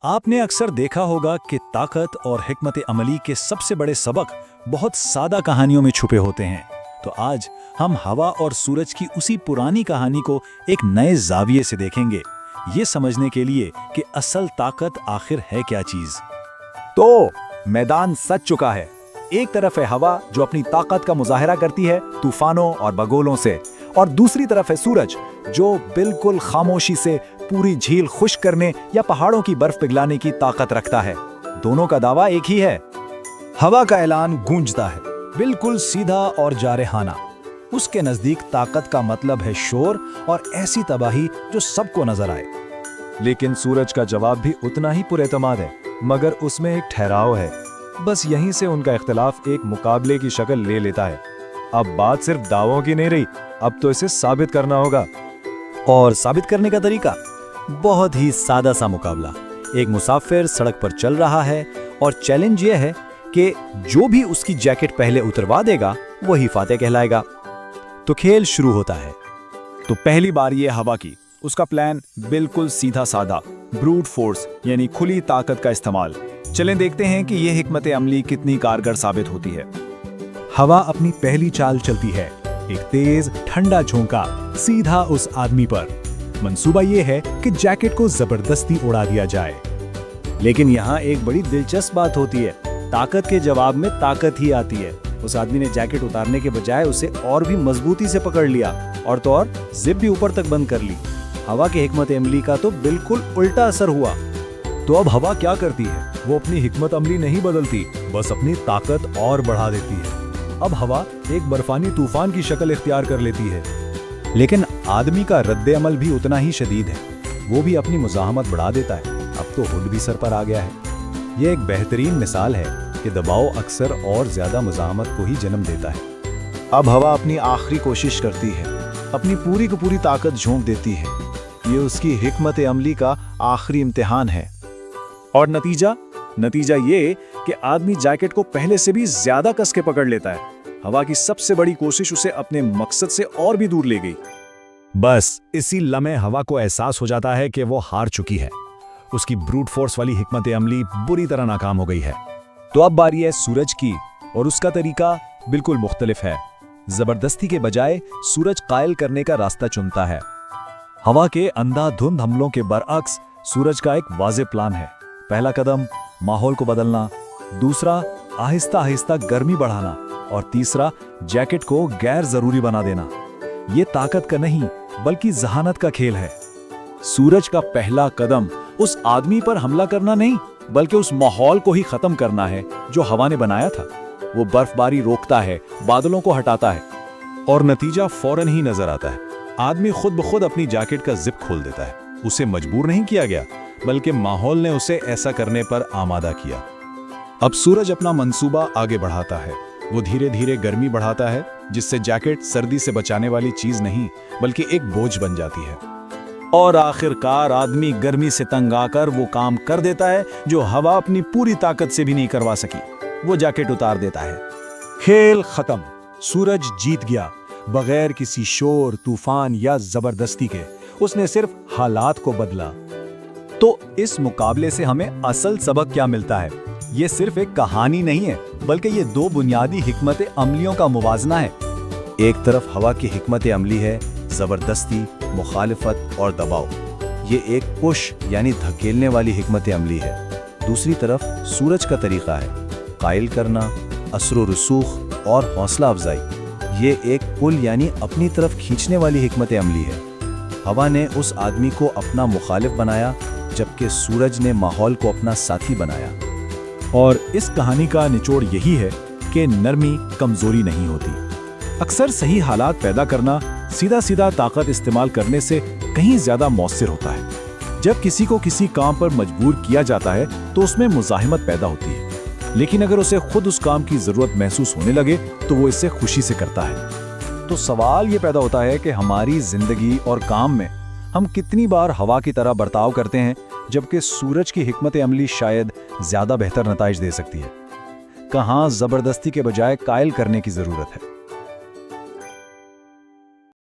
آپ نے اکثر دیکھا ہوگا کہ طاقت اور حکمت عملی کے سب سے بڑے سبق بہت سادہ کہانیوں میں چھپے ہوتے ہیں۔ تو آج ہم ہوا اور سورج کی اسی پرانی کہانی کو ایک نئے زاویے سے دیکھیں گے، یہ سمجھنے کے لیے کہ اصل طاقت آخر ہے کیا چیز۔ تو میدان سج چکا ہے۔ ایک طرف ہے ہوا جو اپنی طاقت کا مظاہرہ کرتی ہے طوفانوں اور بگولوں سے، اور دوسری طرف ہے سورج جو بالکل خاموشی سے پوری جھیل خشک کرنے یا پہاڑوں کی برف پگھلانے کی طاقت رکھتا ہے۔ دونوں کا دعویٰ ایک ہی ہے۔ ہوا کا اعلان گونجتا ہے، بالکل سیدھا اور جارحانہ۔ اس کے نزدیک طاقت کا مطلب ہے شور اور ایسی تباہی جو سب کو نظر آئے۔ لیکن سورج کا جواب بھی اتنا ہی پر اعتماد ہے، مگر اس میں ایک ٹھہراؤ ہے۔ بس یہیں سے ان کا اختلاف ایک مقابلے کی شکل لے لیتا ہے۔ اب بات صرف دعووں کی نہیں رہی، اب تو اسے ثابت کرنا ہوگا۔ اور ثابت کرنے کا طریقہ بہت ہی سادہ سا مقابلہ۔ ایک مسافر سڑک پر چل رہا ہے اور چیلنج یہ ہے کہ جو بھی اس کی جیکٹ پہلے اتروا دے گا وہی فاتح کہلائے گا۔ تو کھیل شروع ہوتا ہے۔ تو پہلی باری ہے ہوا کی۔ اس کا پلان بالکل سیدھا سادہ، بروٹ فورس یعنی کھلی طاقت کا استعمال۔ چلیں دیکھتے ہیں کہ یہ حکمت عملی کتنی کارگر ثابت ہوتی ہے۔ ہوا اپنی پہلی چال چلتی ہے، ایک تیز ٹھنڈا جھونکا سیدھا اس آدمی پر۔ منصوبہ یہ ہے کہ جیکٹ کو زبردستی اڑا دیا جائے۔ لیکن یہاں ایک بڑی دلچسپ بات ہوتی ہے، طاقت کے جواب میں طاقت ہی آتی ہے۔ اس آدمی نے جیکٹ اتارنے کے بجائے اسے اور بھی مضبوطی سے پکڑ لیا، اور تو اور زپ بھی اوپر تک بند کر لی۔ ہوا کی حکمت عملی کا تو بالکل الٹا اثر ہوا۔ تو اب ہوا کیا کرتی ہے؟ وہ اپنی حکمت عملی نہیں بدلتی، بس اپنی طاقت اور بڑھا دیتی ہے۔ اب ہوا ایک برفانی طوفان کی شکل اختیار کر لیتی ہے۔ لیکن آدمی کا رد عمل بھی اتنا ہی شدید ہے، وہ بھی اپنی مزاحمت بڑھا دیتا ہے۔ اب تو ہڈ بھی سر پر آ گیا ہے۔ یہ ایک بہترین مثال ہے کہ دباؤ اکثر اور زیادہ مزاحمت کو ہی جنم دیتا ہے۔ اب ہوا اپنی آخری کوشش کرتی ہے، اپنی پوری کی پوری طاقت جھونک دیتی ہے۔ یہ اس کی حکمت عملی کا آخری امتحان ہے۔ اور نتیجہ یہ کہ آدمی جیکٹ کو پہلے سے بھی زیادہ کس کے پکڑ لیتا ہے۔ ہوا کی سب سے بڑی کوشش اسے اپنے مقصد سے اور بھی دور لے گئی۔ بس اسی لمحے ہوا کو احساس ہو جاتا ہے کہ وہ ہار چکی ہے۔ اس کی بروٹ فورس والی حکمت عملی بری طرح ناکام ہو گئی ہے۔ تو اب باری ہے سورج کی، اور اس کا طریقہ بالکل مختلف ہے۔ زبردستی کے بجائے سورج قائل کرنے کا راستہ چنتا ہے۔ ہوا کے اندھا دھند حملوں کے برعکس سورج کا ایک واضح پلان ہے۔ پہلا قدم ماحول کو بدلنا، دوسرا آہستہ آہستہ گرمی بڑھانا، اور تیسرا جیکٹ کو غیر ضروری بنا دینا۔ یہ طاقت کا نہیں بلکہ ذہانت کا کھیل ہے۔ سورج کا پہلا قدم اس آدمی پر حملہ کرنا نہیں بلکہ اس ماحول کو ہی ختم کرنا ہے جو ہوا نے بنایا تھا۔ وہ برف باری روکتا ہے، بادلوں کو ہٹاتا ہے، اور نتیجہ فوراً ہی نظر آتا ہے۔ آدمی خود بخود اپنی جیکٹ کا زپ کھول دیتا ہے۔ اسے مجبور نہیں کیا گیا بلکہ ماحول نے اسے ایسا کرنے پر آمادہ کیا۔ اب سورج اپنا منصوبہ آگے بڑھاتا ہے۔ وہ دھیرے دھیرے گرمی بڑھاتا ہے، جس سے جیکٹ سردی سے بچانے والی چیز نہیں بلکہ ایک بوجھ بن جاتی ہے۔ اور آخر کار آدمی گرمی سے تنگ آ کر وہ کام کر دیتا ہے جو ہوا اپنی پوری طاقت سے بھی نہیں کروا سکی۔ وہ جیکٹ اتار دیتا ہے۔ کھیل ختم۔ سورج جیت گیا، بغیر کسی شور، طوفان یا زبردستی کے۔ اس نے صرف حالات کو بدلا۔ تو اس مقابلے سے ہمیں اصل سبق کیا ملتا ہے؟ یہ صرف ایک کہانی نہیں ہے بلکہ یہ دو بنیادی حکمت عملیوں کا موازنہ ہے۔ ایک طرف ہوا کی حکمت عملی ہے زبردستی، مخالفت اور دباؤ۔ یہ ایک پش یعنی دھکیلنے والی حکمت عملی ہے۔ دوسری طرف سورج کا طریقہ ہے قائل کرنا، اثر و رسوخ اور حوصلہ افزائی۔ یہ ایک پل یعنی اپنی طرف کھینچنے والی حکمت عملی ہے۔ ہوا نے اس آدمی کو اپنا مخالف بنایا جبکہ سورج نے ماحول کو اپنا ساتھی بنایا۔ اور اس کہانی کا نچوڑ یہی ہے کہ نرمی کمزوری نہیں ہوتی۔ اکثر صحیح حالات پیدا کرنا سیدھا طاقت استعمال کرنے سے کہیں زیادہ مؤثر ہوتا ہے۔ جب کسی کو کسی کام پر مجبور کیا جاتا ہے تو اس میں مزاحمت پیدا ہوتی ہے، لیکن اگر اسے خود اس کام کی ضرورت محسوس ہونے لگے تو وہ اسے خوشی سے کرتا ہے۔ تو سوال یہ پیدا ہوتا ہے کہ ہماری زندگی اور کام میں ہم کتنی بار ہوا کی طرح برتاؤ کرتے ہیں جبکہ سورج کی حکمت عملی شاید زیادہ بہتر نتائج دے سکتی ہے۔ کہاں زبردستی کے بجائے قائل کرنے کی ضرورت ہے؟